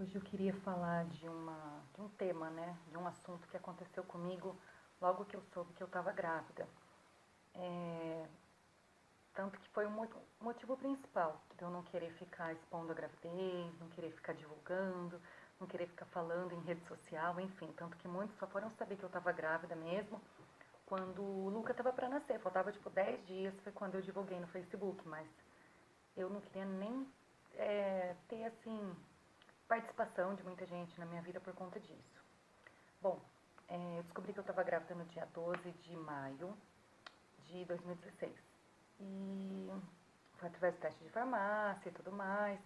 Hoje eu queria falar de um tema, né? De um assunto que aconteceu comigo logo que eu soube que eu estava grávida. Tanto que foi o motivo principal de eu não querer ficar expondo a gravidez, não querer ficar divulgando, não querer ficar falando em rede social, enfim. Tanto que muitos só foram saber que eu estava grávida mesmo quando o Luca estava para nascer. Faltava tipo 10 dias, foi quando eu divulguei no Facebook, mas eu não queria nem ter assim participação de muita gente na minha vida por conta disso. Bom, eu descobri que eu estava grávida no dia 12 de maio de 2016. E foi através do teste de farmácia e tudo mais.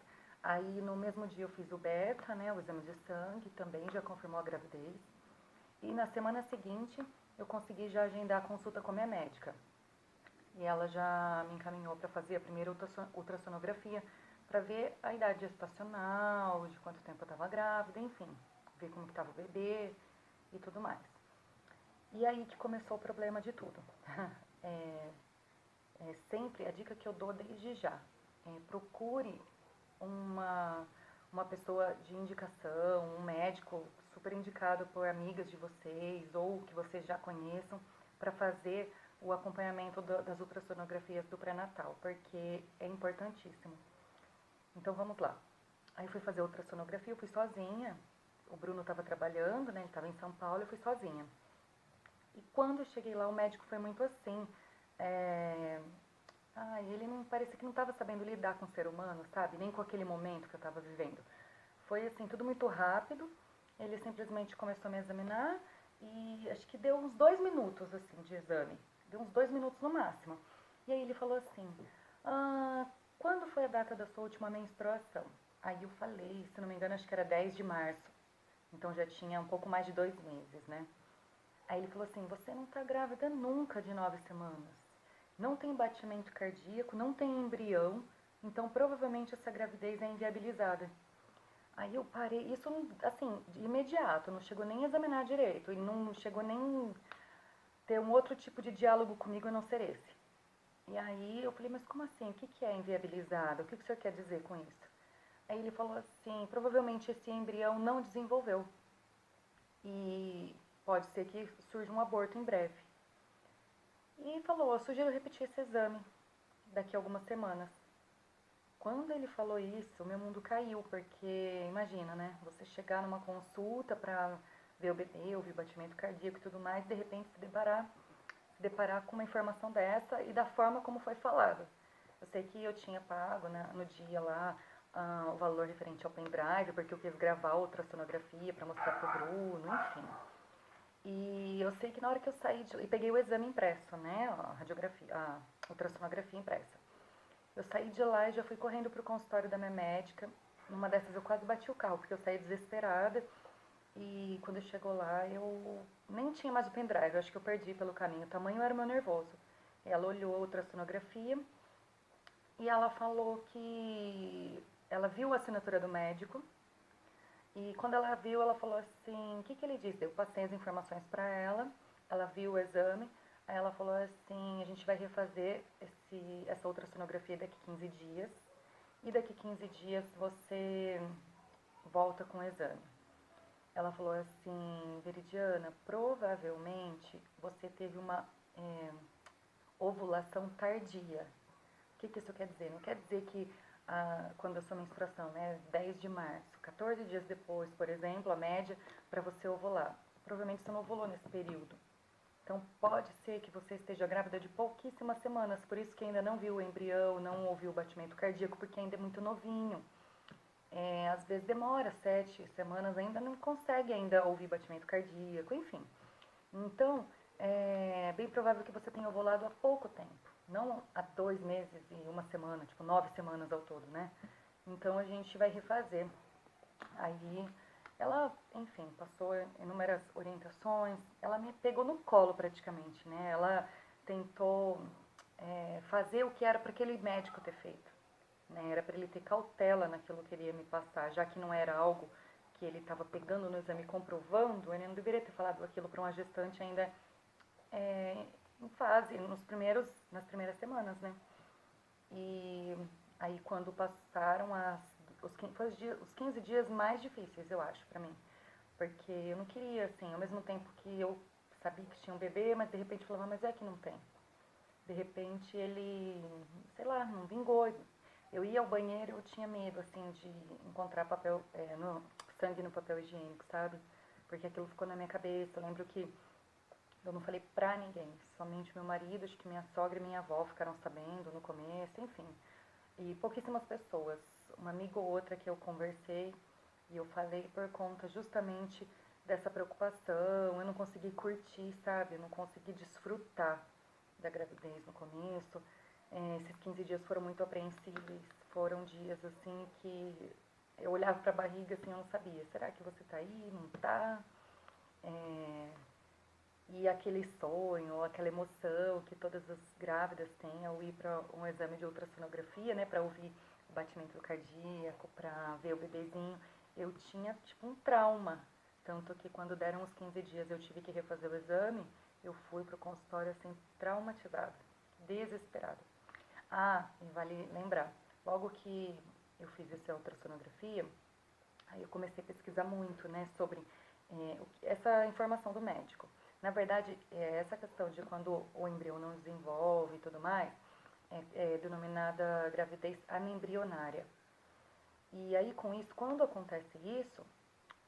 Aí no mesmo dia eu fiz o beta, né, o exame de sangue, também já confirmou a gravidez. E na semana seguinte eu consegui já agendar a consulta com a minha médica. E ela já me encaminhou para fazer a primeira ultrassonografia para ver a idade gestacional, de quanto tempo eu estava grávida, enfim, ver como estava o bebê e tudo mais. E aí que começou o problema de tudo. Sempre a dica que eu dou desde já, procure uma, uma pessoa de indicação, um médico super indicado por amigas de vocês ou que vocês já conheçam para fazer o acompanhamento das ultrassonografias do pré-natal, porque é importantíssimo. Então vamos lá. Aí fui fazer ultrassonografia, eu fui sozinha. O Bruno estava trabalhando, né? Ele estava em São Paulo, eu fui sozinha. E quando eu cheguei lá, o médico foi muito assim. Ele não parecia que não estava sabendo lidar com o ser humano, sabe? Nem com aquele momento que eu estava vivendo. Foi assim, tudo muito rápido. Ele simplesmente começou a me examinar e acho que deu uns 2 minutos assim de exame. Deu uns 2 minutos no máximo. E aí ele falou assim: quando foi a data da sua última menstruação? Aí eu falei, se não me engano, acho que era 10 de março. Então já tinha um pouco mais de 2 meses, né? Aí ele falou assim: você não tá grávida nunca de 9 semanas. Não tem batimento cardíaco, não tem embrião. Então provavelmente essa gravidez é inviabilizada. Aí eu parei, isso assim, de imediato, não chegou nem a examinar direito. E não chegou nem ter um outro tipo de diálogo comigo a não ser esse. E aí eu falei, mas como assim? O que é inviabilizado? O que o senhor quer dizer com isso? Aí ele falou assim, provavelmente esse embrião não desenvolveu. E pode ser que surja um aborto em breve. E falou, eu sugiro repetir esse exame daqui a algumas semanas. Quando ele falou isso, meu mundo caiu, porque imagina, né? Você chegar numa consulta pra ver o bebê, ouvir batimento cardíaco e tudo mais, e de repente se deparar com uma informação dessa e da forma como foi falado. Eu sei que eu tinha pago, né, no dia lá o valor referente ao pendrive, porque eu quis gravar outra sonografia para mostrar pro Bruno, enfim. E eu sei que na hora que eu saí e peguei o exame impresso, né, a radiografia, a ultrassonografia impressa. Eu saí de lá e já fui correndo pro consultório da minha médica. Numa dessas eu quase bati o carro, porque eu saí desesperada. E quando chegou lá, eu nem tinha mais o pendrive, eu acho que eu perdi pelo caminho. O tamanho era o meu nervoso. Ela olhou a ultrassonografia e ela falou que ela viu a assinatura do médico. E quando ela viu, ela falou assim, o que ele disse? Eu passei as informações para ela viu o exame, aí ela falou assim, a gente vai refazer essa ultrassonografia daqui 15 dias, e daqui 15 dias você volta com o exame. Ela falou assim, Veridiana, provavelmente você teve uma ovulação tardia. O que isso quer dizer? Não quer dizer que quando a sua menstruação, né, 10 de março, 14 dias depois, por exemplo, a média para você ovular. Provavelmente você não ovulou nesse período. Então pode ser que você esteja grávida de pouquíssimas semanas, por isso que ainda não viu o embrião, não ouviu o batimento cardíaco, porque ainda é muito novinho. Às vezes demora 7 semanas, ainda não consegue ainda ouvir batimento cardíaco, enfim. Então, é bem provável que você tenha ovulado há pouco tempo, não há 2 meses e uma semana, tipo 9 semanas ao todo, né? Então a gente vai refazer. Aí ela, enfim, passou inúmeras orientações, ela me pegou no colo praticamente, né? Ela tentou fazer o que era para aquele médico ter feito, né? Era para ele ter cautela naquilo que ele ia me passar, já que não era algo que ele estava pegando no exame e comprovando, ele não deveria ter falado aquilo para uma gestante ainda em fase, nas primeiras semanas, né? E aí quando passaram os 15 dias mais difíceis, eu acho, pra mim. Porque eu não queria, assim, ao mesmo tempo que eu sabia que tinha um bebê, mas de repente eu falava, mas é que não tem. De repente ele, sei lá, não vingou. Eu ia ao banheiro e eu tinha medo, assim, de encontrar sangue no papel higiênico, sabe? Porque aquilo ficou na minha cabeça. Eu lembro que eu não falei pra ninguém, somente meu marido, acho que minha sogra e minha avó ficaram sabendo no começo, enfim. E pouquíssimas pessoas, uma amiga ou outra que eu conversei, e eu falei por conta justamente dessa preocupação, eu não consegui curtir, sabe? Eu não consegui desfrutar da gravidez no começo. Esses 15 dias foram muito apreensíveis, foram dias assim que eu olhava pra barriga assim, eu não sabia, será que você tá aí, não tá? É, e aquele sonho, aquela emoção que todas as grávidas têm ao ir para um exame de ultrassonografia, né, para ouvir o batimento cardíaco, para ver o bebezinho, eu tinha tipo um trauma. Tanto que quando deram os 15 dias eu tive que refazer o exame, eu fui pro consultório assim, traumatizada, desesperada. Ah, e vale lembrar, logo que eu fiz essa ultrassonografia, aí eu comecei a pesquisar muito, né, sobre essa informação do médico. Na verdade, essa questão de quando o embrião não desenvolve e tudo mais, é denominada gravidez anembrionária. E aí, com isso, quando acontece isso,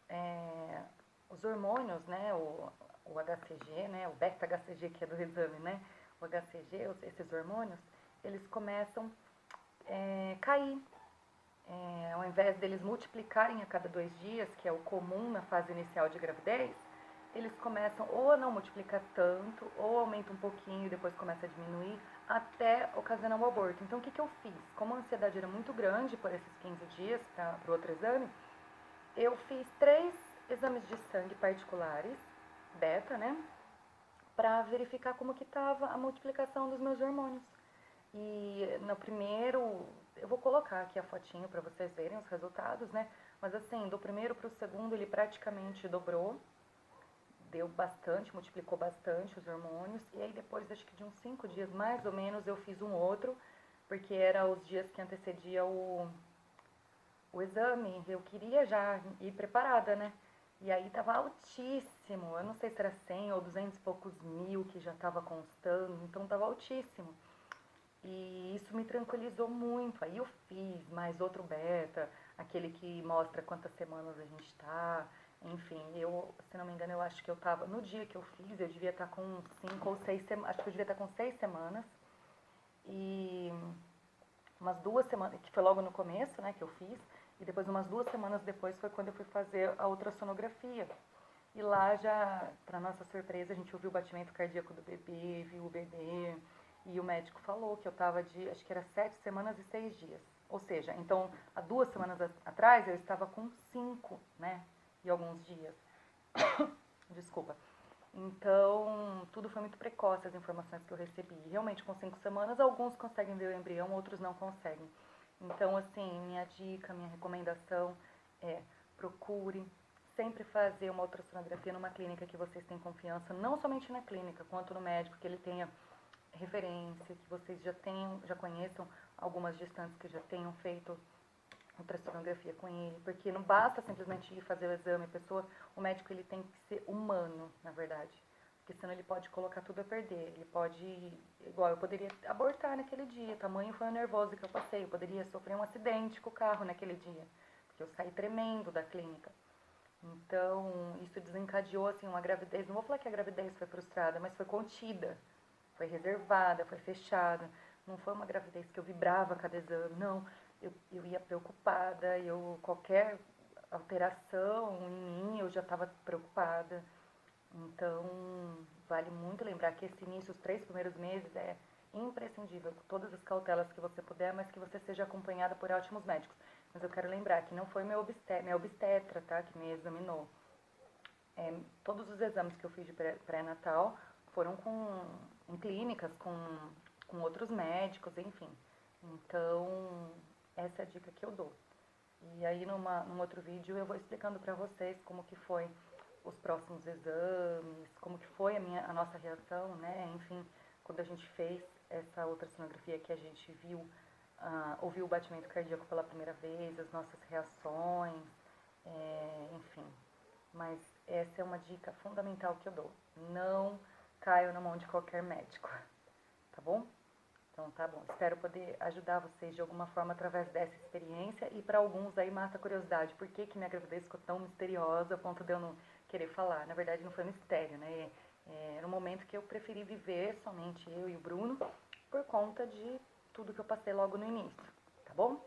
é, os hormônios, né, o HCG, né, o beta-HCG que é do exame, né, o HCG, esses hormônios, eles começam a cair. Ao invés deles multiplicarem a cada 2 dias, que é o comum na fase inicial de gravidez, eles começam ou a não multiplicar tanto, ou aumenta um pouquinho e depois começa a diminuir, até ocasionar o aborto. Então, o que eu fiz? Como a ansiedade era muito grande por esses 15 dias para o outro exame, eu fiz 3 exames de sangue particulares, beta, né? Para verificar como que estava a multiplicação dos meus hormônios. E no primeiro, eu vou colocar aqui a fotinho para vocês verem os resultados, né? Mas assim, do primeiro para o segundo ele praticamente dobrou, deu bastante, multiplicou bastante os hormônios. E aí depois, acho que de uns 5 dias mais ou menos, eu fiz um outro, porque era os dias que antecedia o exame. Eu queria já ir preparada, né? E aí tava altíssimo, eu não sei se era 100 ou 200 e poucos mil que já tava constando, então tava altíssimo. E isso me tranquilizou muito. Aí eu fiz mais outro beta, aquele que mostra quantas semanas a gente tá. Enfim, eu, se não me engano, eu acho que eu tava. No dia que eu fiz, eu devia estar com 5 ou 6 semanas. Acho que eu devia estar com 6 semanas. E umas 2 semanas, que foi logo no começo, né, que eu fiz. E depois, umas 2 semanas depois, foi quando eu fui fazer a ultrassonografia. E lá já, para nossa surpresa, a gente ouviu o batimento cardíaco do bebê, viu o bebê. E o médico falou que eu estava de, acho que era 7 semanas e 6 dias. Ou seja, então, há 2 semanas atrás, eu estava com 5, né? E alguns dias. Desculpa. Então, tudo foi muito precoce, as informações que eu recebi. Realmente, com 5 semanas, alguns conseguem ver o embrião, outros não conseguem. Então, assim, minha dica, minha recomendação é procure sempre fazer uma ultrassonografia numa clínica que vocês têm confiança, não somente na clínica, quanto no médico, que ele tenha referência, que vocês já conheçam algumas gestantes que já tenham feito ultrassonografia com ele, porque não basta simplesmente ir fazer o exame, o médico ele tem que ser humano, na verdade, porque senão ele pode colocar tudo a perder, ele pode, igual eu poderia abortar naquele dia, tamanho foi o nervoso que eu passei, eu poderia sofrer um acidente com o carro naquele dia, porque eu saí tremendo da clínica. Então, isso desencadeou, assim, uma gravidez, não vou falar que a gravidez foi frustrada, mas foi contida, foi reservada, foi fechada. Não foi uma gravidez que eu vibrava a cada exame, não. Eu ia preocupada, qualquer alteração em mim, eu já estava preocupada. Então, vale muito lembrar que esse início, os 3 primeiros meses, é imprescindível, com todas as cautelas que você puder, mas que você seja acompanhada por ótimos médicos. Mas eu quero lembrar que não foi minha obstetra, tá, que me examinou. Todos os exames que eu fiz de pré-natal foram em clínicas, com outros médicos, enfim. Então, essa é a dica que eu dou. E aí, num outro vídeo, eu vou explicando pra vocês como que foi os próximos exames, como que foi a nossa reação, né? Enfim, quando a gente fez essa ultrassonografia que a gente viu ouvir o batimento cardíaco pela primeira vez, as nossas reações, enfim. Mas essa é uma dica fundamental que eu dou. Não caio na mão de qualquer médico, tá bom? Então tá bom, espero poder ajudar vocês de alguma forma através dessa experiência e para alguns aí mata a curiosidade, por que minha gravidez ficou tão misteriosa a ponto de eu não querer falar? Na verdade não foi mistério, né? Era um momento que eu preferi viver somente eu e o Bruno por conta de tudo que eu passei logo no início, tá bom?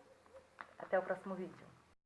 Até o próximo vídeo.